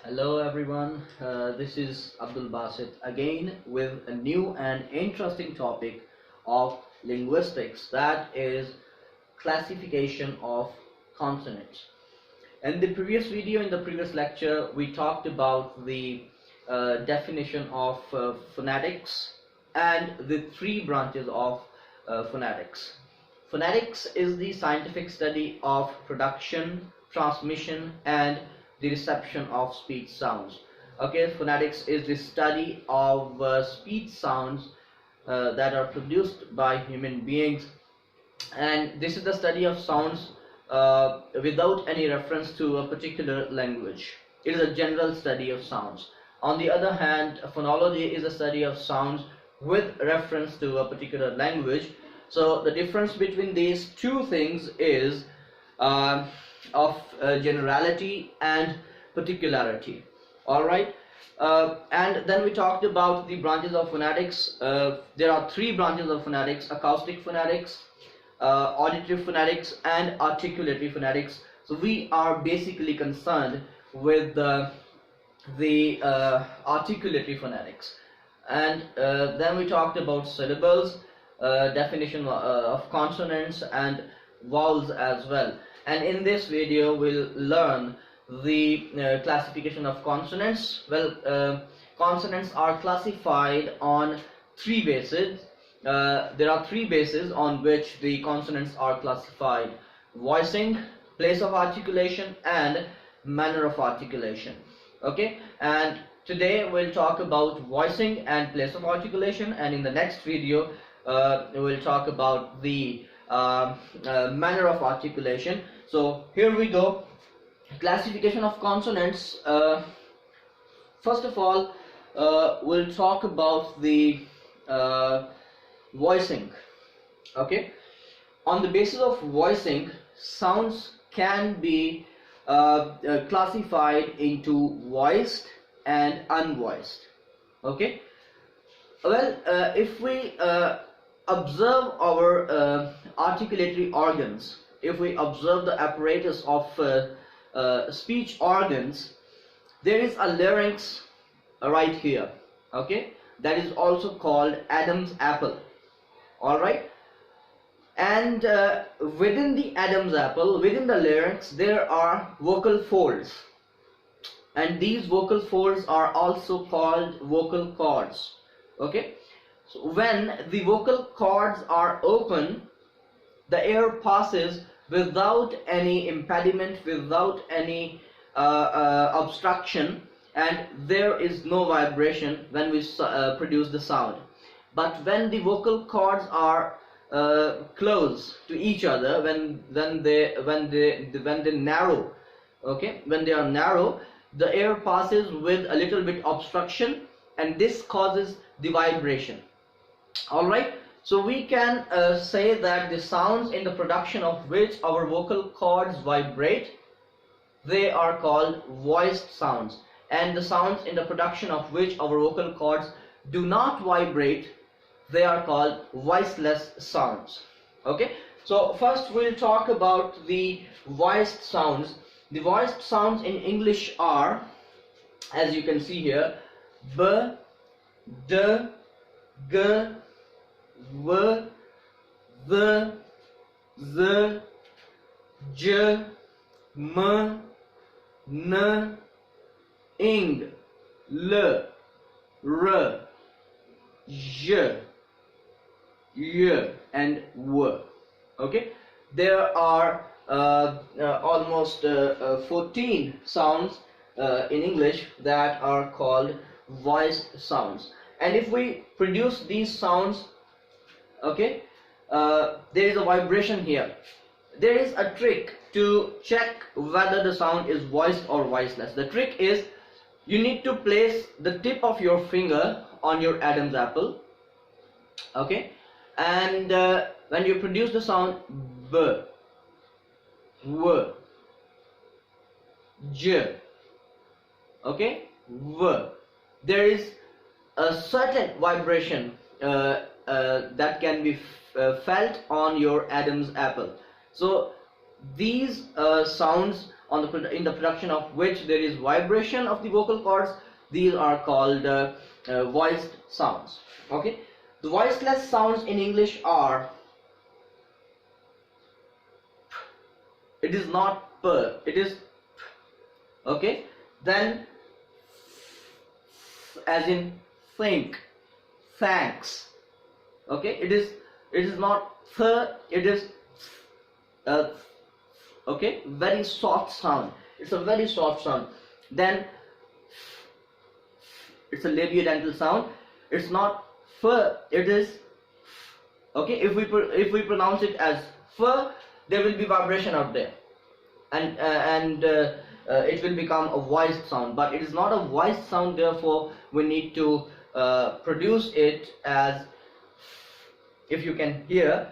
Hello everyone, this is Abdul Basit again with a new and interesting topic of linguistics, that is classification of consonants. In the previous video, in the previous lecture, we talked about the definition of phonetics and the three branches of phonetics. Phonetics is the scientific study of production, transmission and the reception of speech sounds. Okay, phonetics is the study of speech sounds that are produced by human beings, and this is the study of sounds without any reference to a particular language. It is a general study of sounds. On the other hand, phonology is a study of sounds with reference to a particular language. So the difference between these two things is of generality and particularity. All right, and then we talked about the branches of phonetics. There are three branches of phonetics: acoustic phonetics, auditive phonetics and articulatory phonetics. So we are basically concerned with the articulatory phonetics, and then we talked about syllables, definition of consonants and vowels as well. And in this video we'll learn the classification of consonants. Well, consonants are classified on three bases. There are three bases on which the consonants are classified: voicing, place of articulation and manner of articulation. Okay, and today we'll talk about voicing and place of articulation, and in the next video we'll talk about the manner of articulation. So here we go. Classification of consonants. First of all, we'll talk about the voicing. Okay, on the basis of voicing, sounds can be classified into voiced and unvoiced. Okay, well, if we observe our articulatory organs, if we observe the apparatus of speech organs, there is a larynx right here. Okay, that is also called Adam's apple. All right, and within the Adam's apple, within the larynx, there are vocal folds, and these vocal folds are also called vocal cords. Okay, so when the vocal cords are open, the air passes without any impediment, without any obstruction, and there is no vibration when we produce the sound. But when the vocal cords are close to each other, when they narrow, okay, when they are narrow, the air passes with a little bit obstruction, and this causes the vibration. All right, so we can say that the sounds in the production of which our vocal cords vibrate, they are called voiced sounds, and the sounds in the production of which our vocal cords do not vibrate, they are called voiceless sounds. Okay, so first we'll talk about the voiced sounds. The voiced sounds in English are, as you can see here, b, d, g, v, the, z, j, m, n, ing, l, r, j, y, and w. Okay, there are almost 14 sounds in English that are called voiced sounds, and if we produce these sounds, okay, there is a vibration here. There is a trick to check whether the sound is voiced or voiceless. The trick is, you need to place the tip of your finger on your Adam's apple. Okay, and when you produce the sound b, w, j, okay, v, there is a certain vibration that can be felt on your Adam's apple. So these sounds in the production of which there is vibration of the vocal cords, these are called voiced sounds. Okay, the voiceless sounds in English are, it is not p, it is p. Okay, then as in think, thanks. Okay, it is not th, it is okay, very soft sound. It's a very soft sound. Then it's a labiodental sound. It's not f, it is f. Okay, if we pronounce it as f, there will be vibration out there, and it will become a voiced sound. But it is not a voiced sound. Therefore, we need to produce it as, if you can hear.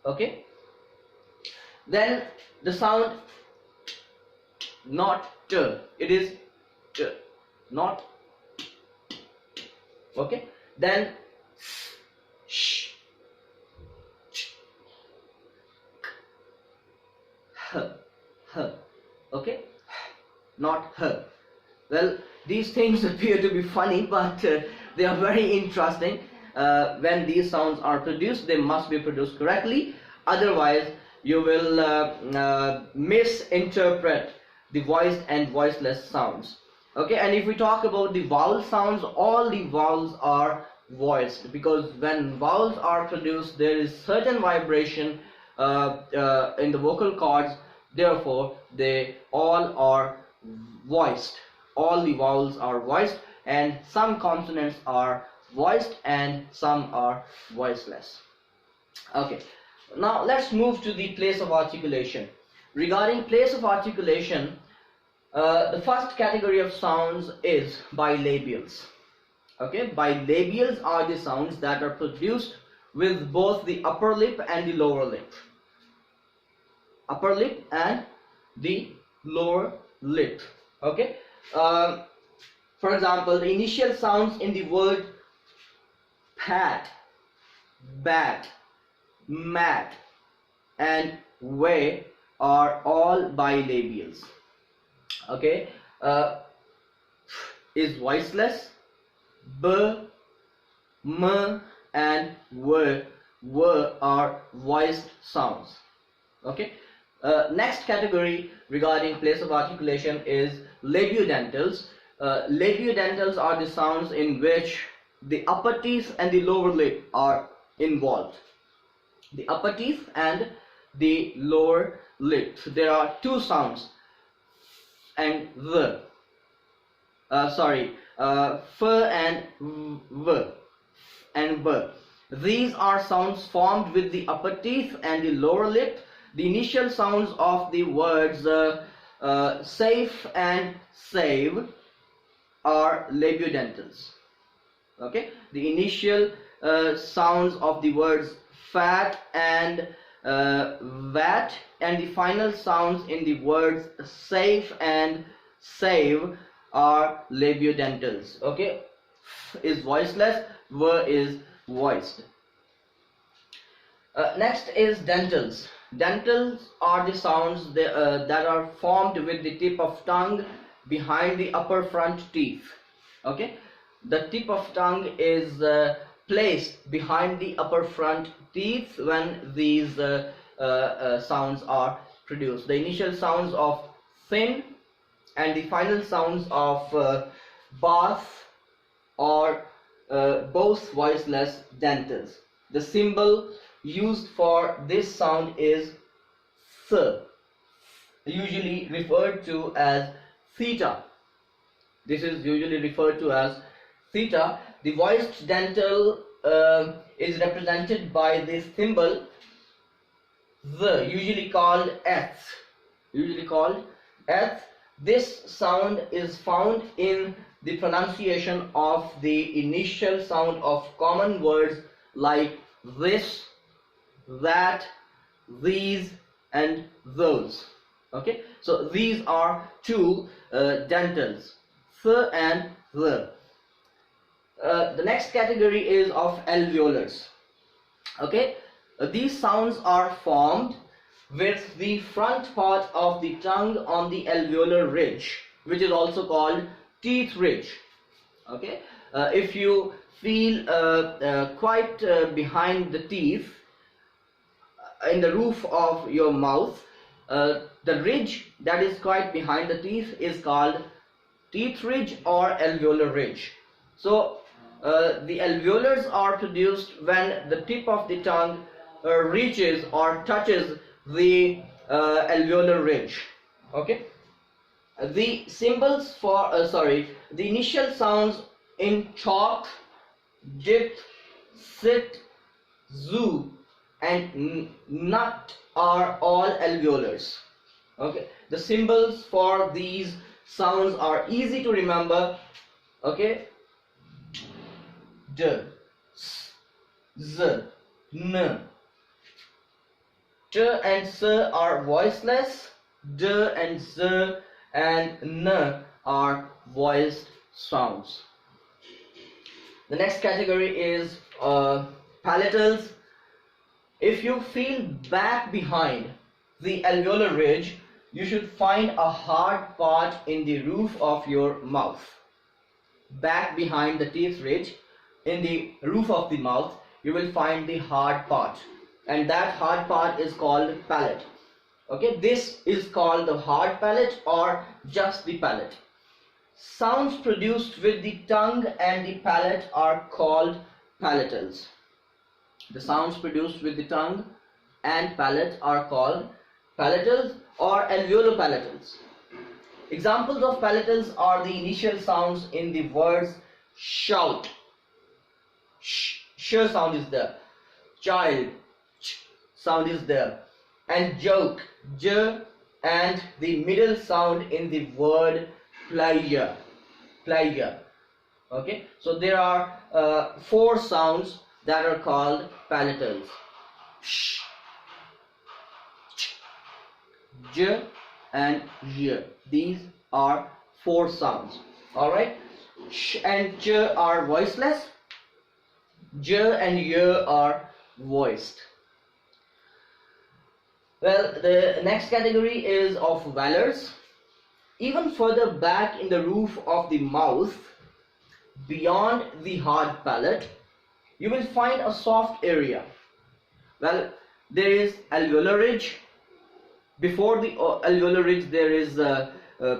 Okay. Then the sound not t, it is t, not. Okay. Then sh, ch, k, h, okay, not h. Well, these things appear to be funny, but they are very interesting. When these sounds are produced, they must be produced correctly. Otherwise, you will misinterpret the voiced and voiceless sounds. Okay, and if we talk about the vowel sounds, all the vowels are voiced, because when vowels are produced, there is certain vibration in the vocal cords. Therefore, they all are voiced. All the vowels are voiced, and some consonants are voiced and some are voiceless. Okay, now let's move to the place of articulation. Regarding place of articulation, the first category of sounds is bilabials. Okay, bilabials are the sounds that are produced with both the upper lip and the lower lip. Upper lip and the lower lip. Okay, for example, the initial sounds in the word pat, bat, mat, and way are all bilabials. Okay, is voiceless. B, m, and w are voiced sounds. Okay. Next category regarding place of articulation is labiodentals. Labiodentals are the sounds in which the upper teeth and the lower lip are involved. The upper teeth and the lower lip. So there are two sounds, and the f and v and v. These are sounds formed with the upper teeth and the lower lip. The initial sounds of the words safe and save are labiodentals. Okay, the initial sounds of the words fat and vat, and the final sounds in the words safe and save are labiodentals. Okay, f is voiceless, v is voiced. Next is dentals. Dentals are the sounds that are formed with the tip of tongue behind the upper front teeth. Okay, the tip of tongue is placed behind the upper front teeth when these sounds are produced. The initial sounds of thin and the final sounds of bath are both voiceless dentals. The symbol used for this sound is th, usually referred to as theta. This is usually referred to as theta. The voiced dental is represented by this symbol the, usually called th. This sound is found in the pronunciation of the initial sound of common words like this, that, these, and those. Okay, so these are two dentals, th and the. The next category is of alveolars. Okay, these sounds are formed with the front part of the tongue on the alveolar ridge, which is also called teeth ridge. Okay, if you feel quite behind the teeth, in the roof of your mouth, the ridge that is quite behind the teeth is called teeth ridge or alveolar ridge. So the alveolars are produced when the tip of the tongue reaches or touches the alveolar ridge. Okay, the symbols for the initial sounds in chalk, dip, sit, zoo and nut are all alveolars. Okay, the symbols for these sounds are easy to remember. Okay, d, s, z, n. T and s are voiceless, d and z and n are voiced sounds. The next category is palatals. If you feel back behind the alveolar ridge, you should find a hard part in the roof of your mouth. Back behind the teeth ridge, in the roof of the mouth, you will find the hard part, and that hard part is called palate. Okay, this is called the hard palate or just the palate. Sounds produced with the tongue and the palate are called palatals. The sounds produced with the tongue and palate are called palatals or alveolopalatals. Examples of palatals are the initial sounds in the words shout, sh sound is there, child, ch sound is there, and joke, j, and the middle sound in the word pleasure. Okay, so there are 4 sounds that are called palatals: sh, ch, j, and j. These are 4 sounds. All right, sh and ch are voiceless, j and y are voiced. Well, the next category is of velars. Even further back in the roof of the mouth, beyond the hard palate, you will find a soft area. Well, there is alveolar ridge. Before the alveolar ridge, there is a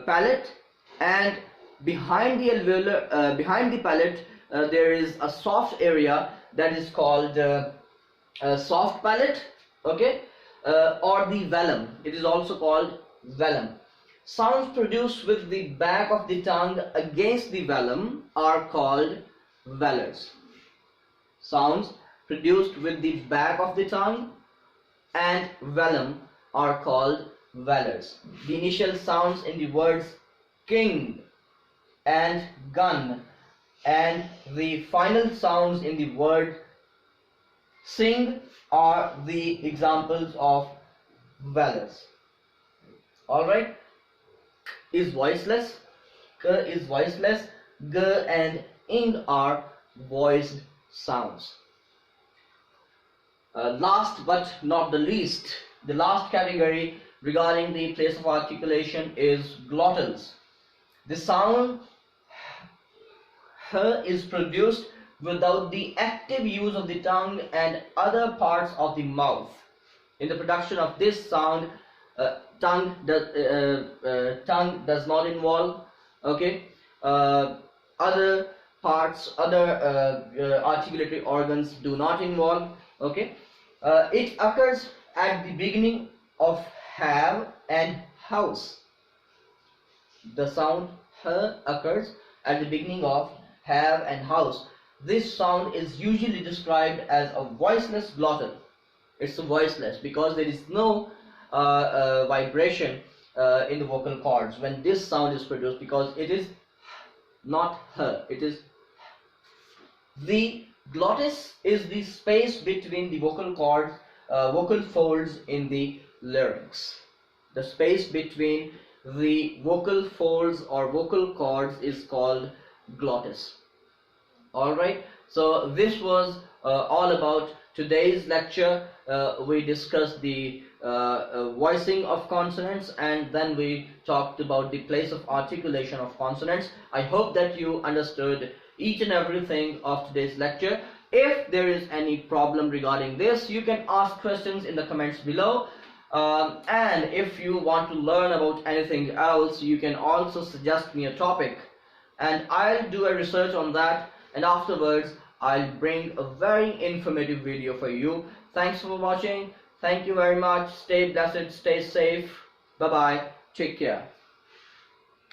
palate, and behind the alveolar, behind the palate, there is a soft area that is called soft palate. Okay, or the velum. It is also called velum. Sounds produced with the back of the tongue against the velum are called velars. Sounds produced with the back of the tongue and velum are called velars. The initial sounds in the words king and gun and the final sounds in the word sing are the examples of velars. Alright, is voiceless, k is voiceless, g and ing are voiced sounds. Last but not the least, the last category regarding the place of articulation is glottals. The sound h is produced without the active use of the tongue and other parts of the mouth. In the production of this sound, tongue does not involve. Okay, other parts, other articulatory organs do not involve. Okay, it occurs at the beginning of have and house. The sound h occurs at the beginning of have and house. This sound is usually described as a voiceless glottal. It's a voiceless because there is no vibration in the vocal cords when this sound is produced, because it is not h, it is the glottis is the space between the vocal cords, vocal folds in the larynx. The space between the vocal folds or vocal cords is called glottis. Alright, so this was all about today's lecture we discussed the voicing of consonants, and then we talked about the place of articulation of consonants. I hope that you understood each and everything of today's lecture. If there is any problem regarding this, you can ask questions in the comments below. And if you want to learn about anything else, you can also suggest me a topic, and I'll do a research on that, and afterwards I'll bring a very informative video for you. Thanks for watching. Thank you very much. Stay blessed, stay safe. Bye bye. Take care.